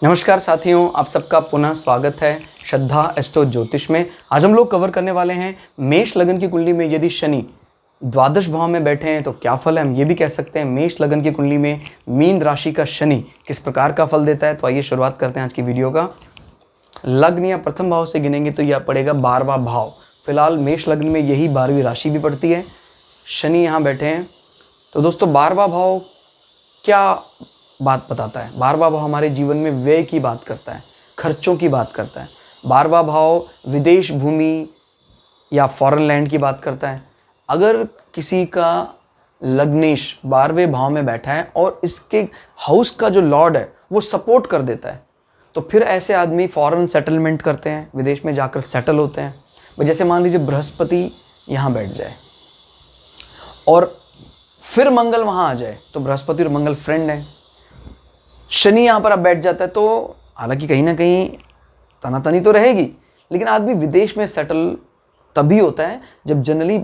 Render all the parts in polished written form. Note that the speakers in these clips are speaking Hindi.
नमस्कार साथियों, आप सबका पुनः स्वागत है श्रद्धा एस्ट्रो ज्योतिष में। आज हम लोग कवर करने वाले हैं मेष लगन की कुंडली में यदि शनि द्वादश भाव में बैठे हैं तो क्या फल है। हम ये भी कह सकते हैं मेष लगन की कुंडली में मीन राशि का शनि किस प्रकार का फल देता है। तो आइए शुरुआत करते हैं आज की वीडियो का। लग्न या प्रथम भाव से गिनेंगे तो यह पड़ेगा 12वां भाव। फिलहाल मेष लग्न में यही 12वीं राशि भी पड़ती है। शनि यहाँ बैठे हैं तो दोस्तों 12वां भाव क्या बात बताता है। 12वां भाव हमारे जीवन में व्यय की बात करता है, खर्चों की बात करता है। 12वां भाव विदेश भूमि या फॉरेन लैंड की बात करता है। अगर किसी का लग्नेश 12वें भाव में बैठा है और इसके हाउस का जो लॉर्ड है वो सपोर्ट कर देता है तो फिर ऐसे आदमी फॉरेन सेटलमेंट करते हैं, विदेश में जाकर सेटल होते हैं। जैसे मान लीजिए बृहस्पति यहाँ बैठ जाए और फिर मंगल वहाँ आ जाए तो बृहस्पति और मंगल फ्रेंड है। शनि यहाँ पर अब बैठ जाता है तो हालांकि कहीं ना कहीं तनातनी तो रहेगी, लेकिन आदमी विदेश में सेटल तभी होता है जब जनरली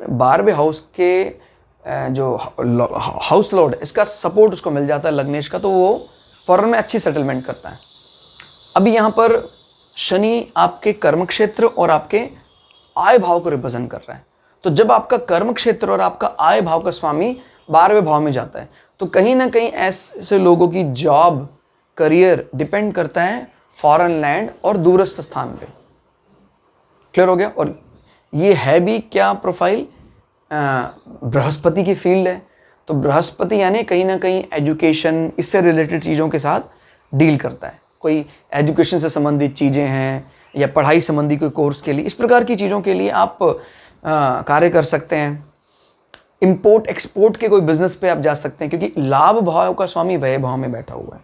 12वें हाउस के जो हाउस लॉर्ड इसका सपोर्ट उसको मिल जाता है लग्नेश का, तो वो फॉरेन में अच्छी सेटलमेंट करता है। अभी यहाँ पर शनि आपके कर्म क्षेत्र और आपके आय भाव को रिप्रेजेंट कर रहा है। तो जब आपका कर्म क्षेत्र और आपका आय भाव का स्वामी 12वें भाव में जाता है तो कहीं ना कहीं ऐसे लोगों की जॉब करियर डिपेंड करता है फॉरेन लैंड और दूरस्थ स्थान पे। क्लियर हो गया। और ये है भी क्या प्रोफाइल, बृहस्पति की फील्ड है। तो बृहस्पति यानी कहीं ना कहीं एजुकेशन, इससे रिलेटेड चीज़ों के साथ डील करता है। कोई एजुकेशन से संबंधित चीज़ें हैं या पढ़ाई संबंधी कोई कोर्स के लिए, इस प्रकार की चीज़ों के लिए आप कार्य कर सकते हैं। इंपोर्ट एक्सपोर्ट के कोई बिजनेस पे आप जा सकते हैं क्योंकि लाभ भाव का स्वामी व्यय भाव में बैठा हुआ है।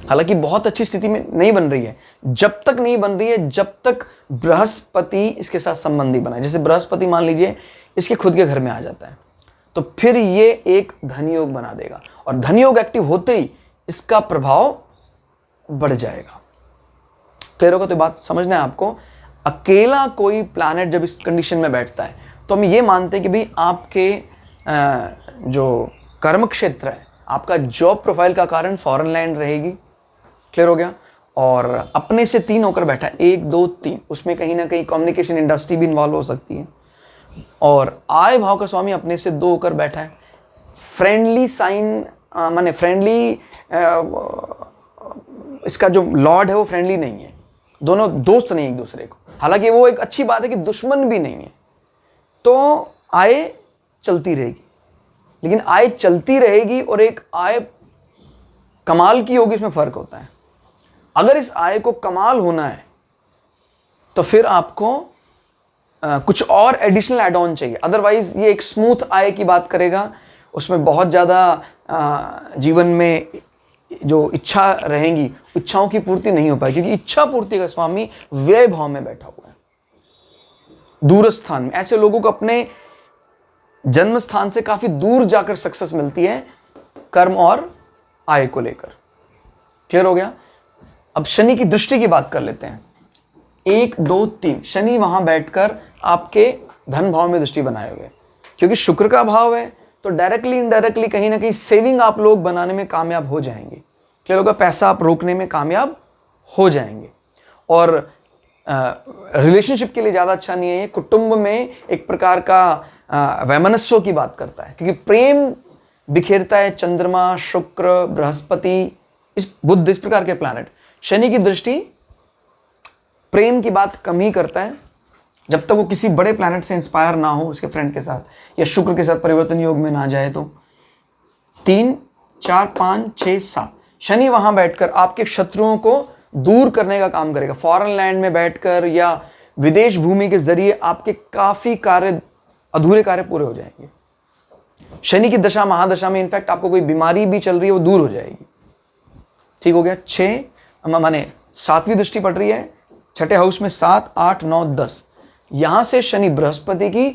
हालांकि बहुत अच्छी स्थिति में नहीं बन रही है, जब तक नहीं बन रही है जब तक बृहस्पति इसके साथ संबंधी बना है। जैसे बृहस्पति मान लीजिए इसके खुद के घर में आ जाता है तो फिर ये एक धन योग बना देगा और धन योग एक्टिव होते ही इसका प्रभाव बढ़ जाएगा। क्लियर होगा। तो बात समझना है आपको। अकेला कोई प्लैनेट जब इस कंडीशन में बैठता है तो हम ये मानते हैं कि भाई आपके जो कर्म क्षेत्र है, आपका जॉब प्रोफाइल का कारण फॉरेन लैंड रहेगी। क्लियर हो गया। और अपने से 3 होकर बैठा है, 1 2 3, उसमें कहीं ना कहीं कम्युनिकेशन इंडस्ट्री भी इन्वॉल्व हो सकती है। और आय भाव का स्वामी अपने से 2 होकर बैठा है। फ्रेंडली साइन माने फ्रेंडली, इसका जो लॉर्ड है वो फ्रेंडली नहीं है, दोनों दोस्त नहीं एक दूसरे को। हालांकि वो एक अच्छी बात है कि दुश्मन भी नहीं है। तो आय चलती रहेगी, लेकिन आय चलती रहेगी और एक आय कमाल की होगी, इसमें फर्क होता है। अगर इस आय को कमाल होना है तो फिर आपको कुछ और एडिशनल एड ऑन चाहिए। अदरवाइज ये एक स्मूथ आय की बात करेगा, उसमें बहुत ज़्यादा जीवन में जो इच्छा रहेंगी, इच्छाओं की पूर्ति नहीं हो पाएगी क्योंकि इच्छा पूर्ति का स्वामी व्यय भाव में बैठा हुआ है दूरस्थ स्थान में। ऐसे लोगों को अपने जन्म स्थान से काफी दूर जाकर सक्सेस मिलती है कर्म और आय को लेकर। क्लियर हो गया। अब शनि की दृष्टि की बात कर लेते हैं। 1 2 3 शनि वहां बैठकर आपके धन भाव में दृष्टि बनाए हुए, क्योंकि शुक्र का भाव है तो डायरेक्टली इनडायरेक्टली कहीं ना कहीं सेविंग आप लोग बनाने में कामयाब हो जाएंगे। क्लियर होगा। पैसा आप रोकने में कामयाब हो जाएंगे। और रिलेशनशिप के लिए ज़्यादा अच्छा नहीं है ये। कुटुंब में एक प्रकार का वैमनस्यों की बात करता है क्योंकि प्रेम बिखेरता है चंद्रमा, शुक्र, बृहस्पति, इस बुध, इस प्रकार के प्लैनेट। शनि की दृष्टि प्रेम की बात कम ही करता है जब तक वो किसी बड़े प्लैनेट से इंस्पायर ना हो, उसके फ्रेंड के साथ या शुक्र के साथ परिवर्तन योग में ना जाए। तो 3 4 5 6 7 शनि वहां बैठकर आपके शत्रुओं को दूर करने का काम करेगा। फॉरेन लैंड में बैठकर या विदेश भूमि के जरिए आपके काफी कार्य, अधूरे कार्य पूरे हो जाएंगे। शनि की दशा महादशा में इनफैक्ट आपको कोई बीमारी भी चल रही है वो दूर हो जाएगी। ठीक हो गया। 6 माने 7वीं दृष्टि पड़ रही है, 6ठे हाउस में 7 8 9 10। यहां से शनि बृहस्पति की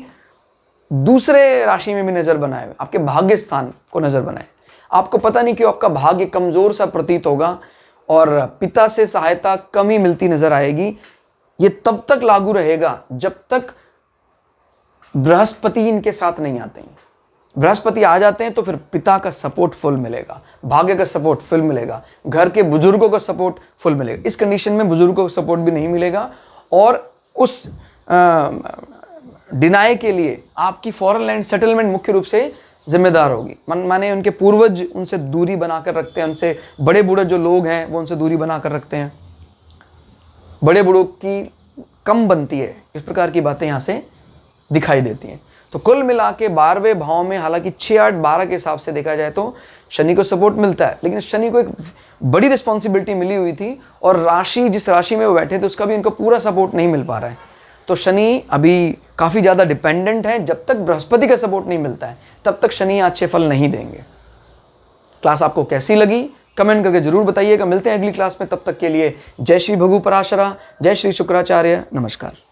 दूसरे राशि में भी नजर बनाए, आपके भाग्य स्थान को नजर बनाए। आपको पता नहीं क्यों आपका भाग्य कमजोर सा प्रतीत होगा और पिता से सहायता कम ही मिलती नजर आएगी। ये तब तक लागू रहेगा जब तक बृहस्पति इनके साथ नहीं आते हैं। बृहस्पति आ जाते हैं तो फिर पिता का सपोर्ट फुल मिलेगा, भाग्य का सपोर्ट फुल मिलेगा, घर के बुजुर्गों का सपोर्ट फुल मिलेगा। इस कंडीशन में बुजुर्गों का सपोर्ट भी नहीं मिलेगा और उस डिनाई के लिए आपकी फॉरेन लैंड सेटलमेंट मुख्य रूप से जिम्मेदार होगी। माने उनके पूर्वज उनसे दूरी बनाकर रखते हैं, उनसे बड़े बूढ़े जो लोग हैं वो उनसे दूरी बनाकर रखते हैं, बड़े बूढ़ों की कम बनती है, इस प्रकार की बातें यहाँ से दिखाई देती हैं। तो कुल मिला के 12वें भाव में हालांकि 6, 8, 12 के हिसाब से देखा जाए तो शनि को सपोर्ट मिलता है, लेकिन शनि को एक बड़ी रिस्पॉन्सिबिलिटी मिली हुई थी और राशि जिस राशि में वो बैठे थे उसका भी उनको पूरा सपोर्ट नहीं मिल पा रहा है। तो शनि अभी काफ़ी ज़्यादा डिपेंडेंट है, जब तक बृहस्पति का सपोर्ट नहीं मिलता है तब तक शनि अच्छे फल नहीं देंगे। क्लास आपको कैसी लगी कमेंट करके जरूर बताइएगा। मिलते हैं अगली क्लास में, तब तक के लिए जय श्री भृगु पराशरा, जय श्री शुक्राचार्य, नमस्कार।